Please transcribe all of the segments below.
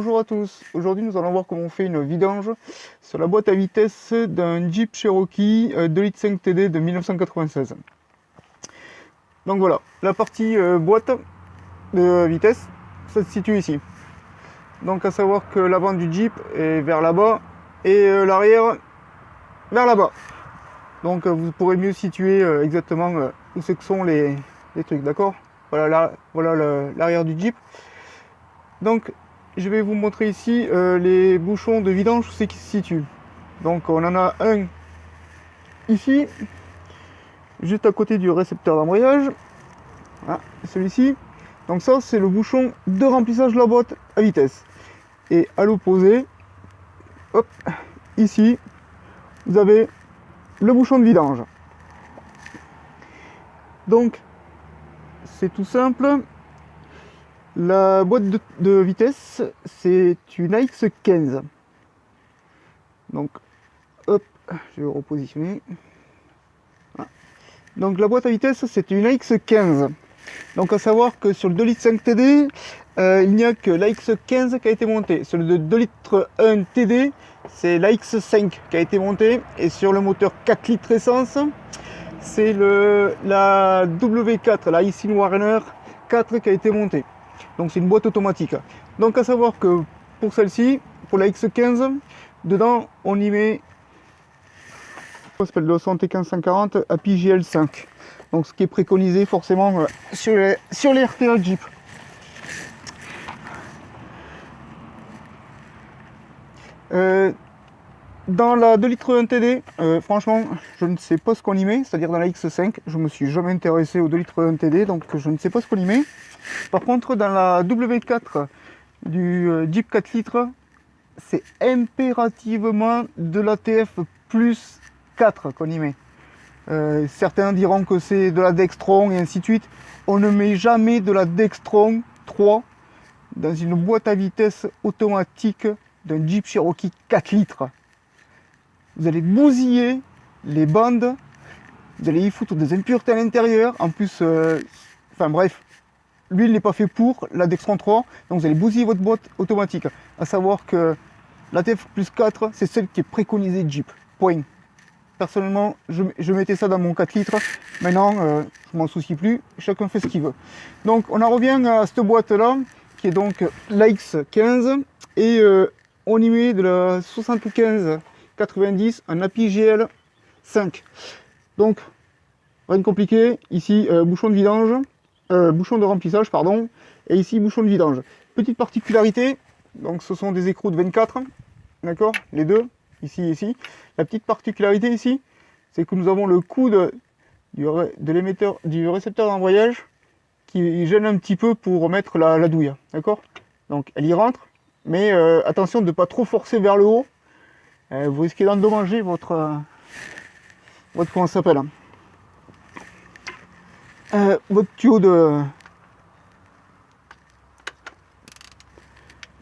Bonjour à tous, aujourd'hui nous allons voir comment on fait une vidange sur la boîte à vitesse d'un Jeep Cherokee 2,5 litres TD de 1996. Donc voilà, la partie boîte de vitesse, ça se situe ici. Donc à savoir que l'avant du Jeep est vers là-bas et l'arrière vers là-bas. Donc vous pourrez mieux situer exactement où c'est que sont les trucs, d'accord? Voilà l'arrière du Jeep. Donc je vais vous montrer ici les bouchons de vidange, où c'est qui se situent. Donc on en a un ici, juste à côté du récepteur d'embrayage. Voilà, celui-ci. Donc ça c'est le bouchon de remplissage de la boîte à vitesse. Et à l'opposé, hop, ici, vous avez le bouchon de vidange. Donc c'est tout simple. La boîte de vitesse, c'est une AX15. Donc, hop, je vais repositionner. Voilà. Donc la boîte à vitesse, c'est une AX15. Donc à savoir que sur le 2,5 litres TD, il n'y a que l'AX15 qui a été monté. Sur le 2,1 litres TD, c'est l'AX5 qui a été monté. Et sur le moteur 4 litres essence, c'est la W4, la Issin Warner 4 qui a été montée. Donc c'est une boîte automatique. Donc à savoir que pour celle-ci, pour la X15, dedans on y met ça s'appelle le 75-140 API GL5. Donc ce qui est préconisé forcément sur les RTA Jeep. Dans la 2 litres 1 TD, franchement, je ne sais pas ce qu'on y met, c'est-à-dire dans la X5, je me suis jamais intéressé au 2 litres 1 TD, donc je ne sais pas ce qu'on y met. Par contre, dans la W4 du Jeep 4 litres, c'est impérativement de l'ATF plus 4 qu'on y met. Certains diront que c'est de la Dextron et ainsi de suite. On ne met jamais de la Dextron 3 dans une boîte à vitesse automatique d'un Jeep Cherokee 4 litres. Vous allez bousiller les bandes, vous allez y foutre des impuretés à l'intérieur. En plus, enfin bref, l'huile n'est pas fait pour la Dextron 3, donc vous allez bousiller votre boîte automatique. À savoir que la TF plus 4, c'est celle qui est préconisée Jeep. Point. Personnellement, je mettais ça dans mon 4 litres. Maintenant, je m'en soucie plus. Chacun fait ce qu'il veut. Donc, on en revient à cette boîte-là, qui est donc la X15. Et on y met de la 75-90 en API GL5. Donc, rien de compliqué. Ici, bouchon de vidange. Bouchon de remplissage, pardon. Et ici, bouchon de vidange. Petite particularité. Donc, ce sont des écrous de 24. D'accord, les deux. Ici et ici. La petite particularité ici, c'est que nous avons le coude de l'émetteur du récepteur d'embrayage qui gêne un petit peu pour mettre la douille. D'accord. Donc, elle y rentre. Mais attention de ne pas trop forcer vers le haut. Vous risquez d'endommager votre comment ça s'appelle, votre tuyau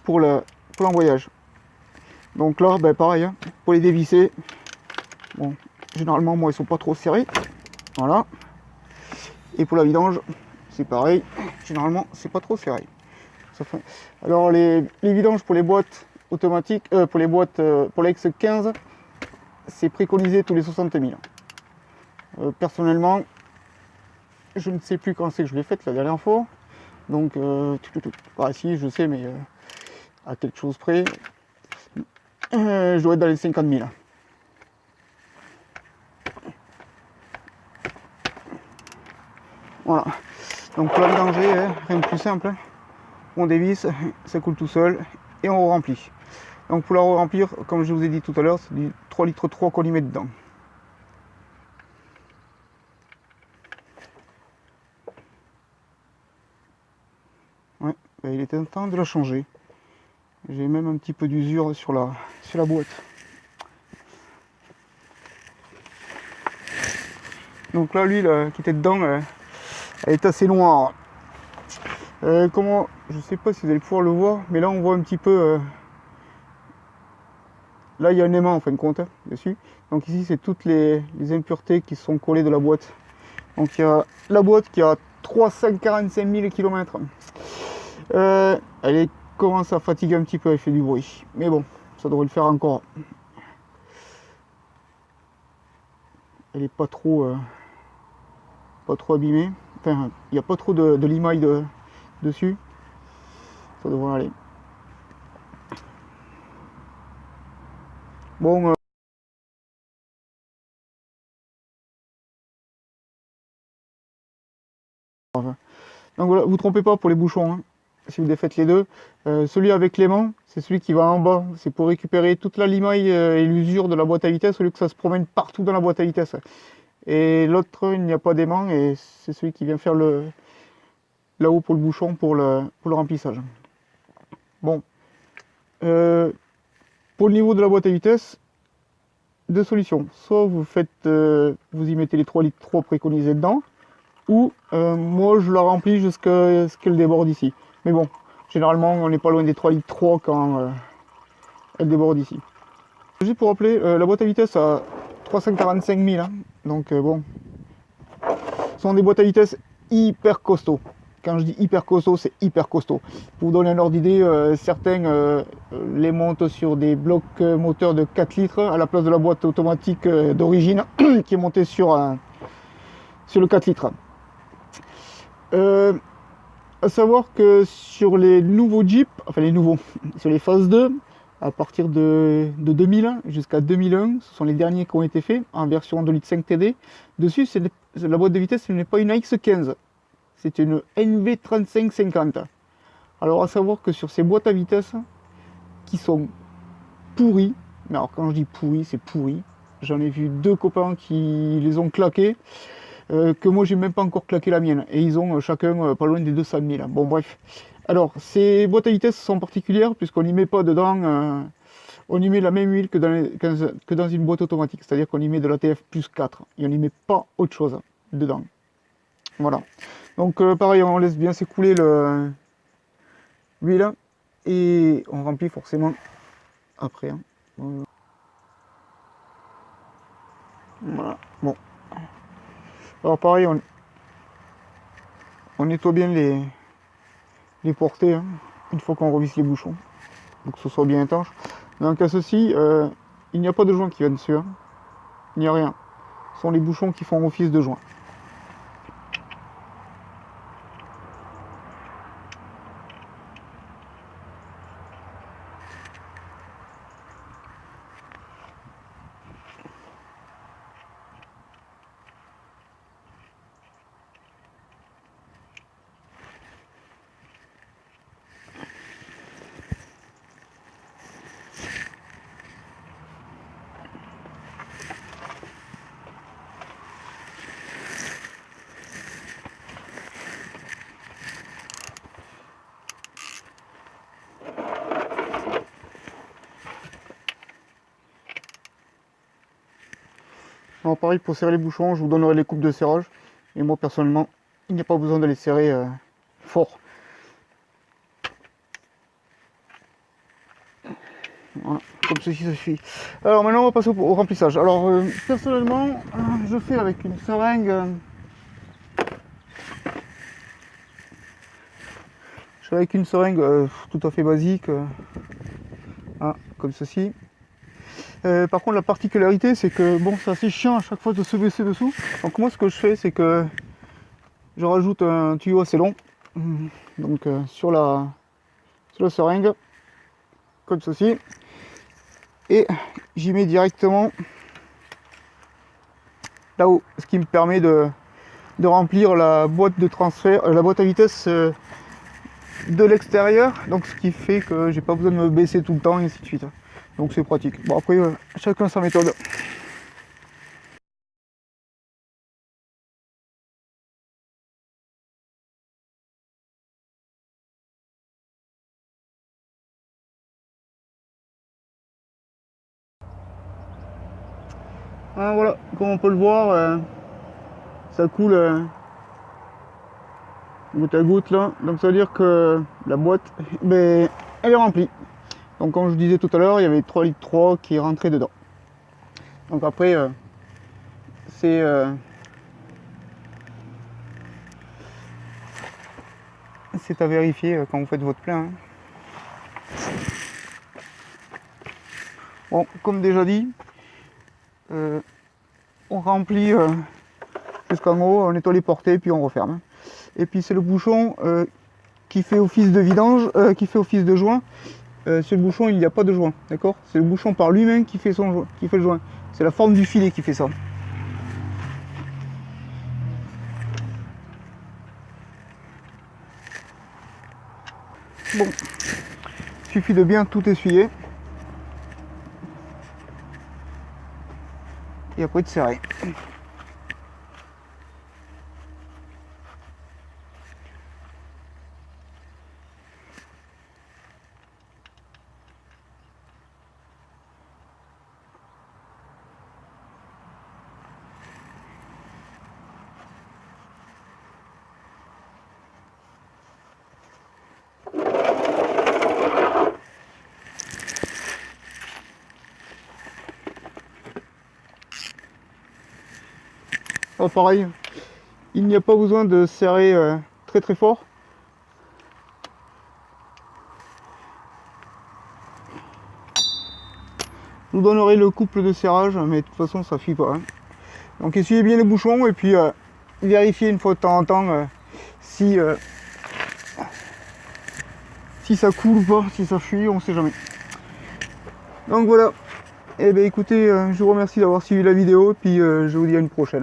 pour l'embrayage. Donc là, ben, pareil, hein, pour les dévisser, bon, généralement moi ils sont pas trop serrés. Voilà. Et pour la vidange, c'est pareil. Généralement, c'est pas trop serré. Alors les vidanges pour les boîtes automatiques, pour les boîtes pour la X15, c'est préconisé tous les 60 000. Personnellement, je ne sais plus quand c'est que je l'ai faite la dernière fois. Donc, si je sais, mais à quelque chose près, je dois être dans les 50 000. Voilà. Donc pour la vidanger, rien de plus simple. On dévisse, ça coule tout seul et on remplit. Donc pour la remplir, comme je vous ai dit tout à l'heure, c'est du 3 litres 3 qu'on y met dedans. Ouais, il était temps de la changer. J'ai même un petit peu d'usure sur la boîte. Donc là, l'huile qui était dedans, elle est assez noire. Comment, je sais pas si vous allez pouvoir le voir, mais là on voit un petit peu. Là il y a un aimant en fin de compte dessus. Donc ici c'est toutes les impuretés qui sont collées de la boîte. Donc il y a la boîte qui a 345 000 km. Elle est commence à fatiguer un petit peu, elle fait du bruit. Mais bon, ça devrait le faire encore. Elle est pas trop abîmée. Enfin, il n'y a pas trop de limaille dessus. Ça devrait aller. Bon, donc voilà, vous trompez pas pour les bouchons, hein, si vous défaites les deux. Celui avec l'aimant, c'est celui qui va en bas. C'est pour récupérer toute la limaille et l'usure de la boîte à vitesse au lieu que ça se promène partout dans la boîte à vitesse. Et l'autre, il n'y a pas d'aimant et c'est celui qui vient faire là-haut pour le bouchon pour le remplissage. Bon. Pour le niveau de la boîte à vitesse, deux solutions. Soit vous vous y mettez les 3 litres 3 préconisés dedans, ou moi je la remplis jusqu'à ce qu'elle déborde ici. Mais bon, généralement on n'est pas loin des 3 litres 3 quand elle déborde ici. Juste pour rappeler, la boîte à vitesse a 345 000, hein, donc bon, ce sont des boîtes à vitesse hyper costauds. Quand je dis hyper costaud, c'est hyper costaud. Pour vous donner un ordre d'idée, certains les montent sur des blocs moteurs de 4 litres à la place de la boîte automatique d'origine qui est montée sur le 4 litres. À savoir que sur les nouveaux Jeep, enfin les nouveaux, sur les Phase 2, à partir de 2000 jusqu'à 2001, ce sont les derniers qui ont été faits en version 2,5 litres TD. Dessus, la boîte de vitesse, ce n'est pas une AX15, c'est une NV3550. Alors à savoir que sur ces boîtes à vitesse qui sont pourries, mais alors quand je dis pourries, c'est pourri. J'en ai vu 2 copains qui les ont claqués, que moi j'ai même pas encore claqué la mienne, et ils ont chacun pas loin des 200 000. Bon bref. Alors ces boîtes à vitesse sont particulières puisqu'on n'y met pas dedans, on y met la même huile que dans une boîte automatique, c'est-à-dire qu'on y met de la TF plus 4 et on n'y met pas autre chose dedans. Voilà. Donc pareil, on laisse bien s'écouler l'huile et on remplit forcément après. Hein. Voilà. Bon. Alors pareil, on nettoie bien les portées hein, une fois qu'on revisse les bouchons, pour que ce soit bien étanche. Dans le cas ceci, il n'y a pas de joint qui va dessus. Hein. Il n'y a rien. Ce sont les bouchons qui font office de joint. Alors pareil, pour serrer les bouchons, je vous donnerai les coupes de serrage. Et moi personnellement, il n'y a pas besoin de les serrer fort. Voilà, comme ceci se suit. Alors maintenant on va passer au remplissage. Alors personnellement, je fais avec une seringue. Je fais avec une seringue tout à fait basique. Hein, comme ceci. Par contre la particularité c'est que bon c'est assez chiant à chaque fois de se baisser dessous. Donc moi ce que je fais c'est que je rajoute un tuyau assez long. Donc sur la seringue. Comme ceci. Et j'y mets directement là-haut, ce qui me permet de remplir la boîte de transfert, la boîte à vitesse de l'extérieur, donc ce qui fait que j'ai pas besoin de me baisser tout le temps et ainsi de suite. Donc c'est pratique. Bon après chacun sa méthode. Ah, voilà, comme on peut le voir, ça coule goutte à goutte là, donc ça veut dire que la boîte ben, elle est remplie. Donc comme je disais tout à l'heure, il y avait 3 litres 3 qui rentraient dedans. Donc après c'est à vérifier quand vous faites votre plein. Hein. Bon, comme déjà dit, on remplit jusqu'en haut, on nettoie les portées, puis on referme. Et puis c'est le bouchon qui fait office de vidange, qui fait office de joint. Ce bouchon, il n'y a pas de joint, d'accord? C'est le bouchon par lui-même qui fait le joint. C'est la forme du filet qui fait ça. Bon, il suffit de bien tout essuyer. Et après de serrer. Oh, pareil, il n'y a pas besoin de serrer très très fort. Je vous donnerai le couple de serrage, mais de toute façon ça ne suffit pas. Hein. Donc essuyez bien les bouchons et puis vérifiez une fois de temps en temps si ça coule ou pas, si ça fuit, on ne sait jamais. Donc voilà. Et bien écoutez, je vous remercie d'avoir suivi la vidéo, puis je vous dis à une prochaine.